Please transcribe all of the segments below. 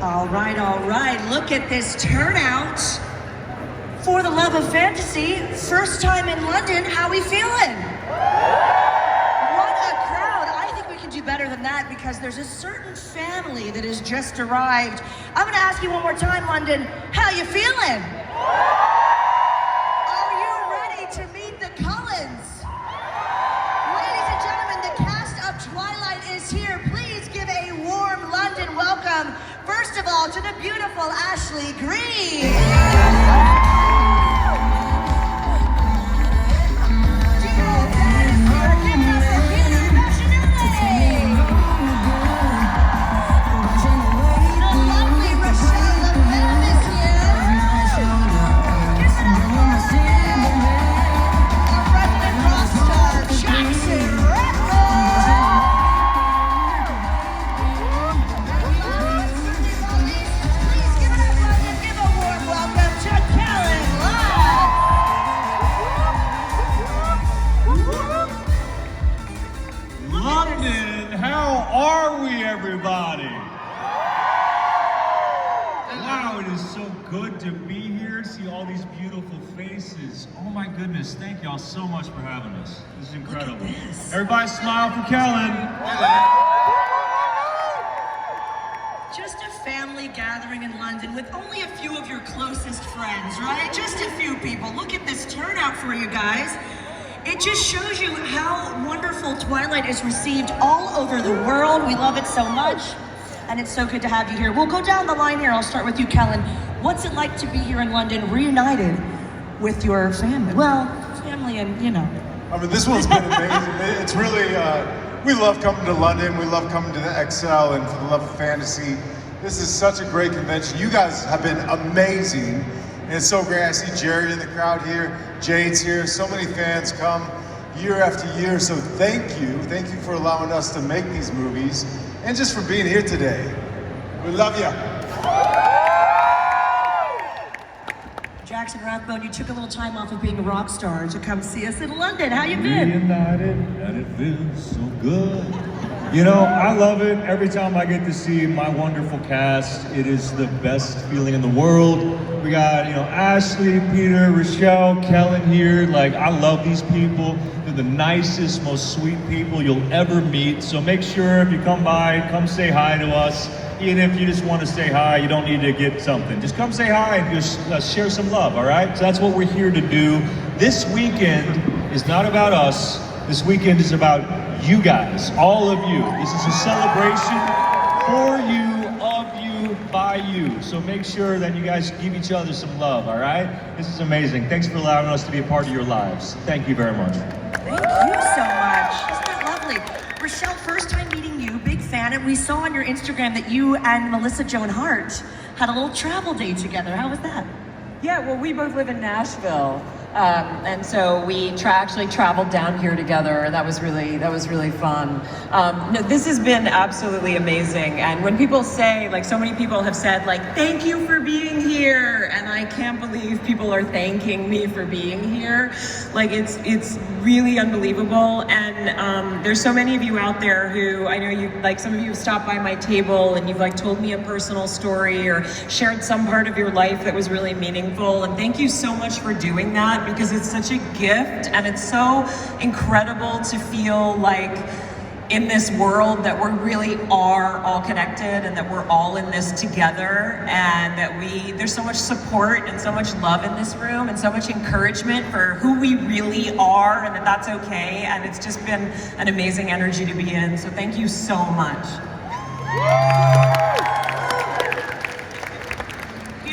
All right. Look at this turnout. For the love of fantasy, first time in London, how we feeling? What a crowd. I think we can do better than that because there's a certain family that has just arrived. I'm gonna ask you one more time, London, how you feeling? Are you ready to meet the Cullens? Ladies and gentlemen, the cast of Twilight is here. Please give a warm London welcome, first of all, to the beautiful Ashley Greene. Oh my goodness, thank y'all so much for having us. This is incredible. Everybody smile for Kellan. Just a family gathering in London with only a few of your closest friends, right? Just a few people. Look at this turnout for you guys. It just shows you how wonderful Twilight is received all over the world. We love it so much, and it's so good to have you here. We'll go down the line here. I'll start with you, Kellan. What's it like to be here in London, reunited with your family? Well, family and, you know. I mean, this one's been amazing. It's really, we love coming to London. We love coming to the XL, and for the love of fantasy. This is such a great convention. You guys have been amazing. And it's so great. I see Jerry in the crowd here. Jade's here. So many fans come year after year. So thank you. Thank you for allowing us to make these movies and just for being here today. We love you. Jackson Rathbone, you took a little time off of being a rock star to come see us in London. How you been? Reunited, and it feels so good. You know, I love it. Every time I get to see my wonderful cast, it is the best feeling in the world. We got, you know, Ashley, Peter, Rachelle, Kellan here. Like, I love these people. They're the nicest, most sweet people you'll ever meet. So make sure if you come by, come say hi to us. Even if you just want to say hi, you don't need to get something. Just come say hi and just share some love, all right? So that's what we're here to do. This weekend is not about us. This weekend is about you guys, all of you. This is a celebration for you, of you, by you. So make sure that you guys give each other some love, all right? This is amazing. Thanks for allowing us to be a part of your lives. Thank you very much. Thank you so much. Isn't that lovely? Rachelle, first time meeting you, big fan, and we saw on your Instagram that you and Melissa Joan Hart had a little travel day together. How was that? Yeah, well, we both live in Nashville, and so we actually traveled down here together. That was really fun. No, this has been absolutely amazing. And when people say, like, so many people have said, like, thank you for being here, and I can't believe people are thanking me for being here. Like, it's really unbelievable. And there's so many of you out there who I know you, like, some of you have stopped by my table and you've like told me a personal story or shared some part of your life that was really meaningful. And thank you so much for doing that, because it's such a gift and it's so incredible to feel like in this world that we really are all connected and that we're all in this together, and that there's so much support and so much love in this room and so much encouragement for who we really are, and that's okay. And it's just been an amazing energy to be in. So thank you so much.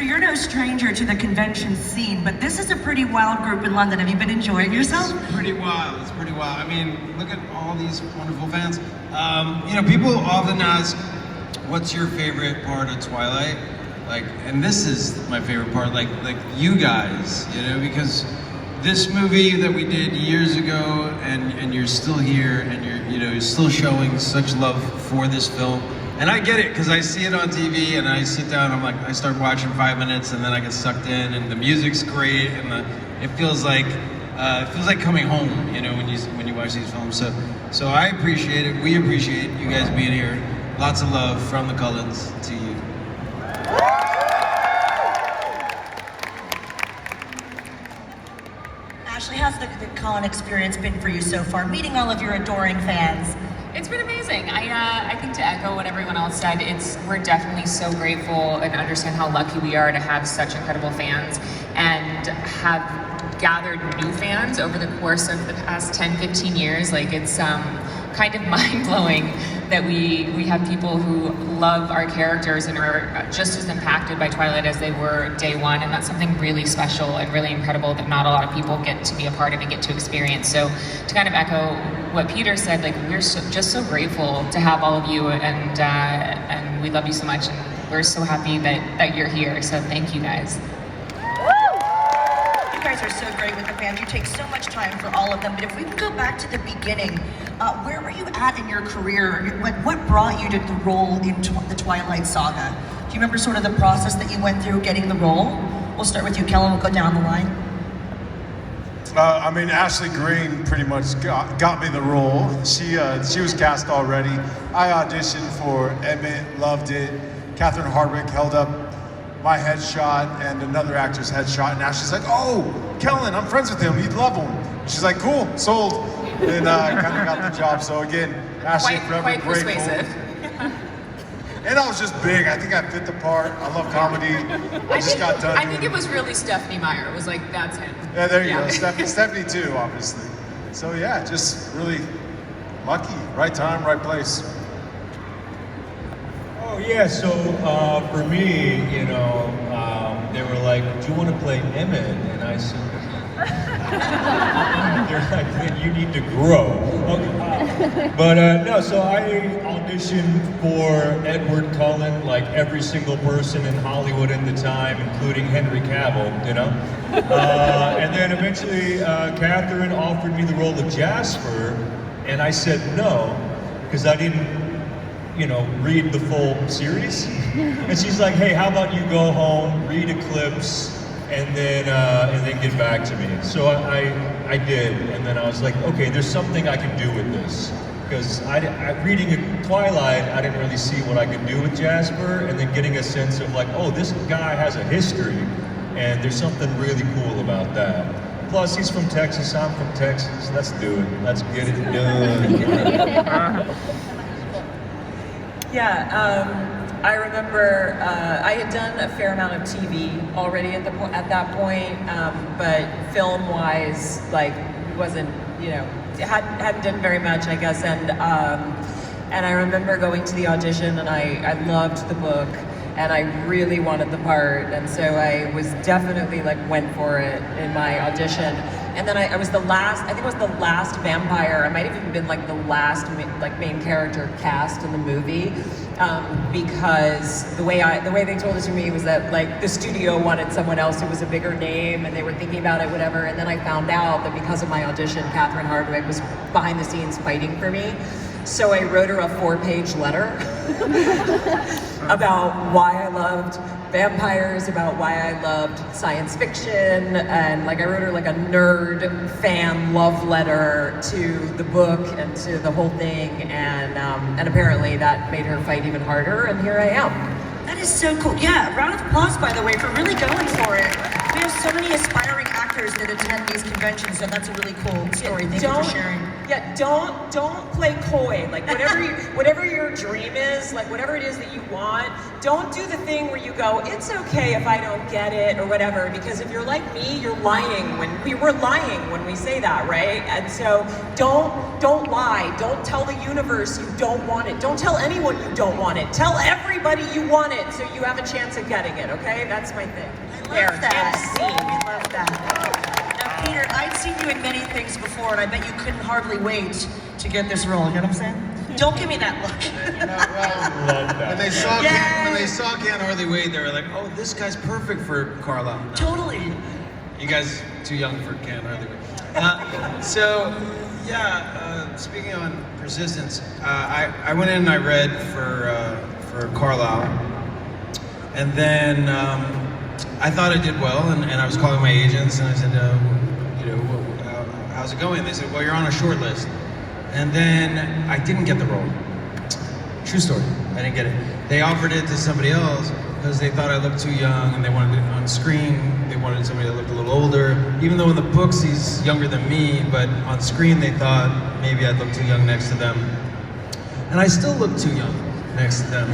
You're no stranger to the convention scene, but this is a pretty wild group in London. Have you been enjoying yourself? It's pretty wild. I mean, look at all these wonderful fans. You know, people often ask, what's your favorite part of Twilight? Like, and this is my favorite part, like you guys, you know, because this movie that we did years ago, and you're still here, and you're still showing such love for this film. And I get it, because I see it on TV, and I sit down, I start watching 5 minutes, and then I get sucked in, and the music's great, and it feels like coming home, you know, when you watch these films. So I appreciate it. We appreciate you guys being here. Lots of love from the Cullens to you. Ashley, how's the con experience been for you so far, meeting all of your adoring fans? It's been amazing. I think to echo what everyone else said, we're definitely so grateful and understand how lucky we are to have such incredible fans and have gathered new fans over the course of the past 10, 15 years. Like, it's kind of mind-blowing that we have people who love our characters and are just as impacted by Twilight as they were day one, and that's something really special and really incredible that not a lot of people get to be a part of and get to experience. So to kind of echo what Peter said, like, we're just so grateful to have all of you, and we love you so much, and we're so happy that you're here. So thank you guys. You guys are so great with the fans. You take so much time for all of them. But if we can go back to the beginning, where were you at in your career? What brought you to the role in the Twilight Saga? Do you remember sort of the process that you went through getting the role? We'll start with you, Kellan. We'll go down the line. I mean, Ashley Greene pretty much got me the role. She was cast already. I auditioned for Emmett, loved it. Catherine Hardwicke held up my headshot and another actor's headshot, and Ashley's like, "Oh, Kellan, I'm friends with him. You'd love him." She's like, "Cool, sold," and kind of got the job. So again, Ashley, forever Quite grateful. persuasive. And I was just big. I think I fit the part. I love comedy. I just got done. I think it was really Stephanie Meyer. It was like, that's him. Yeah, there you go. Stephanie too, obviously. So yeah, just really lucky. Right time, right place. Oh yeah, so for me, you know, they were like, "Do you want to play Emmett?" And I said, "They're like, you need to grow." Okay. But no, so I auditioned for Edward Cullen, like every single person in Hollywood at the time, including Henry Cavill, you know. And then eventually, Catherine offered me the role of Jasper, and I said no because I didn't, you know, read the full series. And she's like, "Hey, how about you go home, read Eclipse, and then get back to me." So I did, and then I was like, okay, there's something I can do with this. Because reading Twilight, I didn't really see what I could do with Jasper, and then getting a sense of like, oh, this guy has a history, and there's something really cool about that. Plus, he's from Texas, I'm from Texas, let's do it. Let's get it done. Yeah, I remember I had done a fair amount of TV already at that point, but film-wise, like, wasn't, you know, hadn't done very much, I guess, and I remember going to the audition, and I loved the book, and I really wanted the part, and so I was definitely like went for it in my audition. And then I was the last, I think it was the last vampire. I might have even been like the last main character cast in the movie, because the way they told it to me was that like the studio wanted someone else who was a bigger name, and they were thinking about it, whatever. And then I found out that because of my audition, Catherine Hardwicke was behind the scenes fighting for me. So I wrote her a 4-page letter about why I loved vampires, about why I loved science fiction, and like I wrote her like a nerd fan love letter to the book and to the whole thing, and apparently that made her fight even harder, and here I am. That is so cool. Yeah, round of applause, by the way, for really going for it. We have so many aspiring actors that attend these conventions, so that's a really cool story. Thank you for sharing. Yeah, don't play coy. Like whatever your dream is, like whatever it is that you want, don't do the thing where you go, it's okay if I don't get it or whatever, because if you're like me, you're lying we're lying when we say that, right? And so don't lie. Don't tell the universe you don't want it. Don't tell anyone you don't want it. Tell everybody you want it so you have a chance of getting it, okay? That's my thing. I love that. I love that. Now, Peter, I've seen you in many things before, and I bet you couldn't hardly wait to get this role. You know what I'm saying? Don't give me that look. When they saw Can't Hardly Wait, they were like, "Oh, this guy's perfect for Carla." No. Totally. You guys too young for Can't Hardly Wait. Speaking on persistence, I went in and I read for Carlisle, and then I thought I did well, and I was calling my agents, and I said, how's it going? They said, well, you're on a short list. And then I didn't get the role. True story, I didn't get it. They offered it to somebody else, because they thought I looked too young, and they wanted it on screen. They wanted somebody that looked a little older, even though in the books he's younger than me. But on screen they thought maybe I'd look too young next to them, and I still look too young next to them.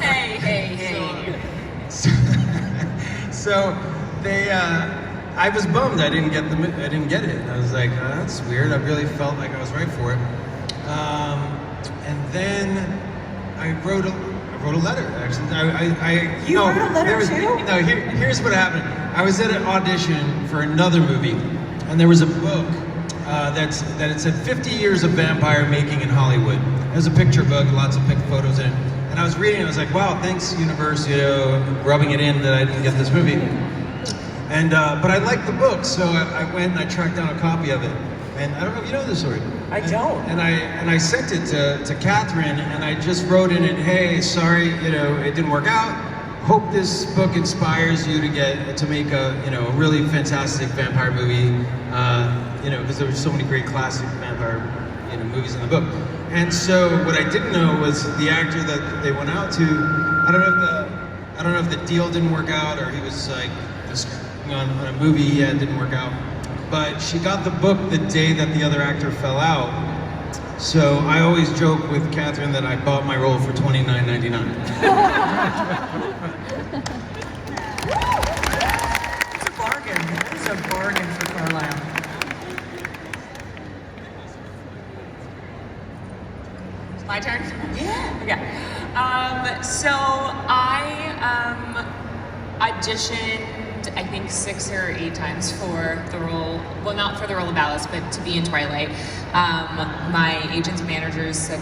Hey. So they, I was bummed I didn't get it. I was like, oh, that's weird. I really felt like I was right for it. And then I wrote a letter. Actually, You wrote a letter too? No, here's what happened. I was at an audition for another movie, and there was a book that it said 50 years of vampire making in Hollywood. It was a picture book, lots of photos in it. And I was reading, I was like, wow, thanks universe, rubbing it in that I didn't get this movie. And but I liked the book, so I went and I tracked down a copy of it. And I don't know if you know this story. I don't. And I sent it to Catherine, and I just wrote in it, hey, sorry, it didn't work out. Hope this book inspires you to make a really fantastic vampire movie. Because there were so many great classic vampire movies in the book. And so what I didn't know was the actor that they went out to. I don't know if the deal didn't work out, or he was like just on a movie it didn't work out. But she got the book the day that the other actor fell out. So I always joke with Catherine that I bought my role for $29.99. It's a bargain. It's a bargain for Carlisle. My turn? Yeah. Okay. So I auditioned, I think 6 or 8 times for the role. Well, not for the role of Alice, but to be in Twilight. My agents and managers said,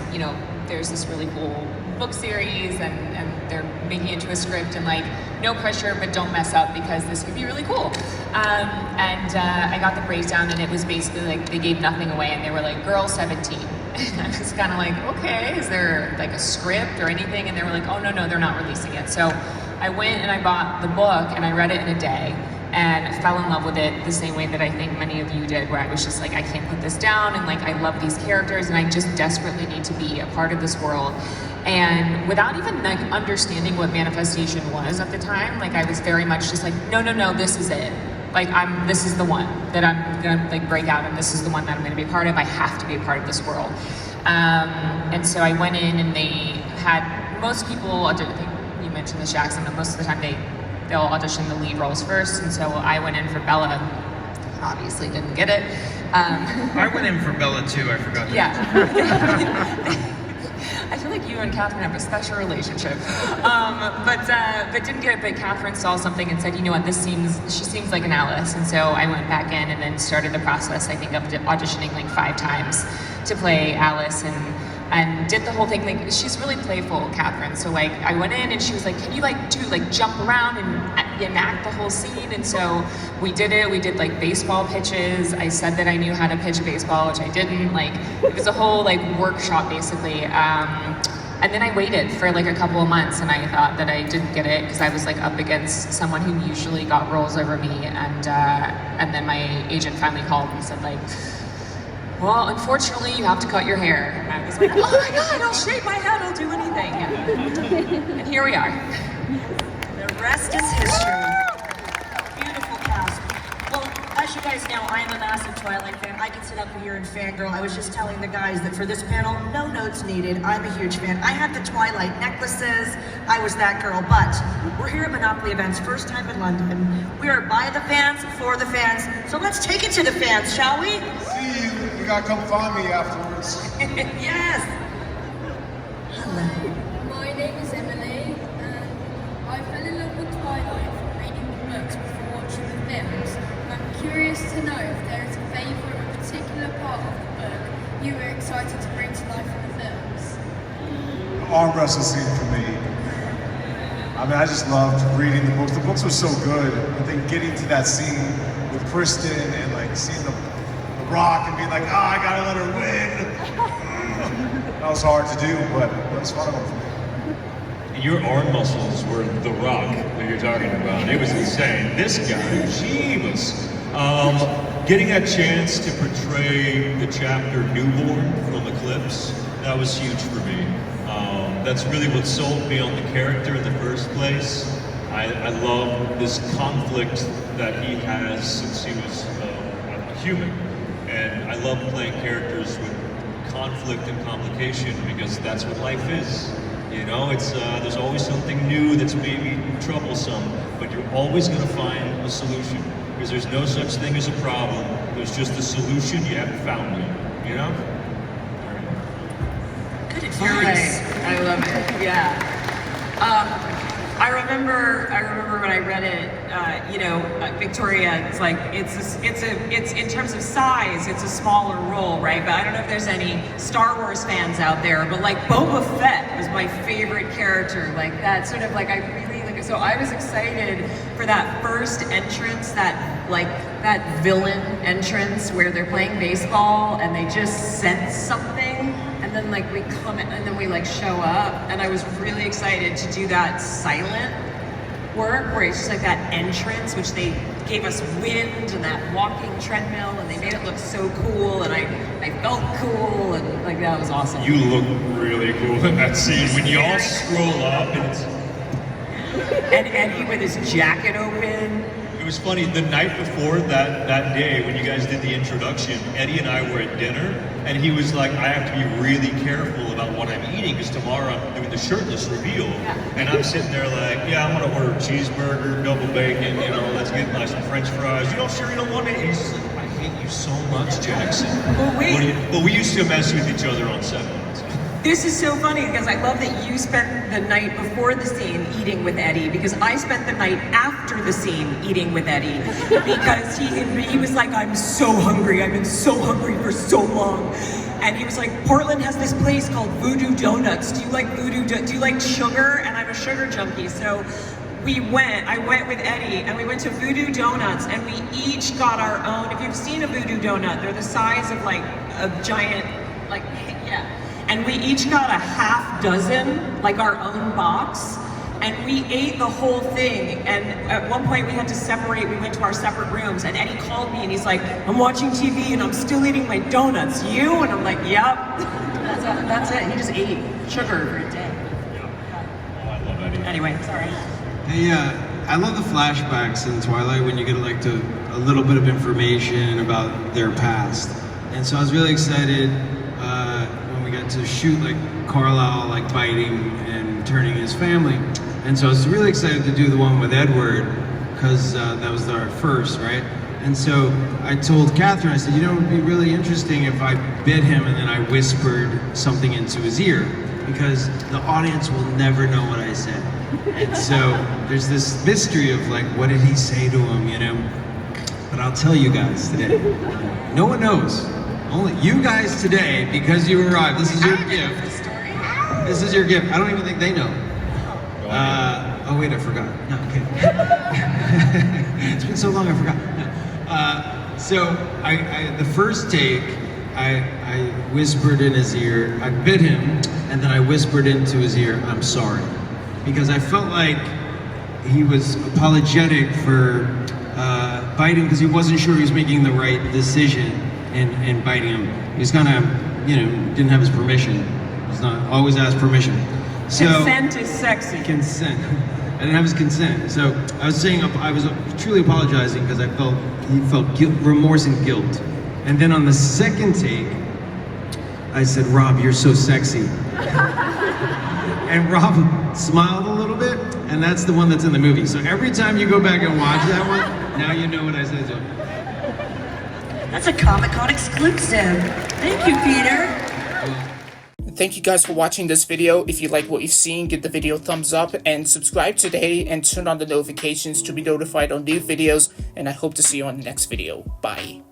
there's this really cool book series, and they're making it into a script, and like, no pressure, but don't mess up because this could be really cool. I got the breakdown, and it was basically like they gave nothing away, and they were like, girl 17. And I was kind of like, okay, is there like a script or anything? And they were like, oh, no, they're not releasing it. So I went and I bought the book, and I read it in a day, and I fell in love with it the same way that I think many of you did, where I was just like, I can't put this down, and like, I love these characters, and I just desperately need to be a part of this world. And without even like understanding what manifestation was at the time, like I was very much just like, no, this is it. Like this is the one that I'm gonna like break out, and this is the one that I'm gonna be a part of. I have to be a part of this world. And so I went in, and they had most people. I think you mentioned the Jackson, but most of the time they'll audition the lead roles first. And so I went in for Bella. Obviously didn't get it. I went in for Bella too. I forgot. Yeah. I feel like you and Catherine have a special relationship, but didn't get it. But Catherine saw something and said, you know what, she seems like an Alice. And so I went back in and then started the process, I think, of auditioning like 5 times to play Alice, and did the whole thing. Like, she's really playful, Catherine. So like, I went in and she was like, can you jump around and enact the whole scene? And so we did it. We did like baseball pitches. I said that I knew how to pitch baseball, which I didn't. Like, it was a whole like workshop basically. And then I waited for like a couple of months, and I thought that I didn't get it because I was like up against someone who usually got roles over me. And then my agent finally called and said like, well, unfortunately, you have to cut your hair. And I was like, oh my God, I'll shave my head, I'll do anything. And here we are. The rest is history. Beautiful cast. Well, as you guys know, I am a massive Twilight fan. I can sit up here and fangirl. I was just telling the guys that for this panel, no notes needed. I'm a huge fan. I had the Twilight necklaces. I was that girl. But we're here at Monopoly Events, first time in London. We are by the fans, for the fans. So let's take it to the fans, shall we? See you. You gotta come find me afterwards. Yes. Hello. My name is Emily, and I fell in love with Twilight from reading the books before watching the films. I'm curious to know if there is a favourite or particular part of the book you were excited to bring to life in the films. The arm wrestle scene for me. I mean, I just loved reading the books. The books were so good. I think getting to that scene with Kristen and like seeing the Rock and being like, I gotta let her win. That was hard to do, but that was fun for me. Your arm muscles were the Rock that you're talking about. It was insane. This guy, Jeebus. Getting a chance to portray the chapter Newborn from Eclipse, that was huge for me. That's really what sold me on the character in the first place. I love this conflict that he has since he was a human. And I love playing characters with conflict and complication because that's what life is. You know, it's there's always something new that's maybe troublesome, but you're always going to find a solution because there's no such thing as a problem. There's just a solution you haven't found yet. You know? Good advice. I love it. Yeah. I remember when I read it. Victoria. It's like it's in terms of size, it's a smaller role, right? But I don't know if there's any Star Wars fans out there. But like Boba Fett was my favorite character. Like that sort of like I really like. So I was excited for that first entrance, that villain entrance where they're playing baseball and they just sense something. And then like we come in, and then we like show up, and I was really excited to do that silent work where it's just like that entrance, which they gave us wind and that walking treadmill, and they made it look so cool, and I felt cool, and like that was awesome. You look really cool in that scene when you all scroll up and it's... And Eddie with his jacket open. It was funny, the night before that day when you guys did the introduction, Eddie and I were at dinner, and he was like, I have to be really careful about what I'm eating because tomorrow I'm doing the shirtless reveal. And I'm sitting there like, yeah, I'm gonna order a cheeseburger, double bacon, you know, let's get some French fries. You know, sure you don't want it? And he's just like, I hate you so much, Jackson. But we used to mess with each other on set. This is so funny because I love that you spent the night before the scene eating with Eddie, because I spent the night after the scene eating with Eddie because he was like, I'm so hungry. I've been so hungry for so long. And he was like, Portland has this place called Voodoo Donuts. Do you like do you like sugar? And I'm a sugar junkie. So I went with Eddie and we went to Voodoo Donuts and we each got our own. If you've seen a Voodoo Donut, they're the size of like a giant, like, yeah. And we each got a half dozen, like our own box, and we ate the whole thing. And at one point we had to separate, we went to our separate rooms, and Eddie called me and he's like, I'm watching TV and I'm still eating my donuts. You? And I'm like, yep. That's it. He just ate sugar for a day. Oh, I love Eddie. Anyway, sorry. Hey, I love the flashbacks in Twilight when you get like a little bit of information about their past. And so I was really excited when we got to shoot like Carlisle like biting and turning his family. And so I was really excited to do the one with Edward because that was our first, right? And so I told Catherine, I said, you know, it would be really interesting if I bit him and then I whispered something into his ear, because the audience will never know what I said. And so there's this mystery of like, what did he say to him, you know? But I'll tell you guys today, no one knows. Only you guys today, because you arrived. This is your gift. This is your gift. I don't even think they know. Oh wait, I forgot. No, okay. It's been so long, I forgot. No. So the first take, I whispered in his ear, I bit him, and then I whispered into his ear, I'm sorry. Because I felt like he was apologetic for biting because he wasn't sure he was making the right decision in biting him. He was kind of, you know, didn't have his permission. He's not always asked permission. So, consent is sexy. Consent. I didn't have his consent. So I was saying, I was truly apologizing because he felt remorse and guilt. And then on the second take, I said, Rob, you're so sexy. And Rob smiled a little bit, and that's the one that's in the movie. So every time you go back and watch that one, now you know what I said to him. That's a Comic-Con exclusive. Thank you, Peter. Thank you guys for watching this video. If you like what you've seen, give the video a thumbs up and subscribe today and turn on the notifications to be notified on new videos. And I hope to see you on the next video. Bye.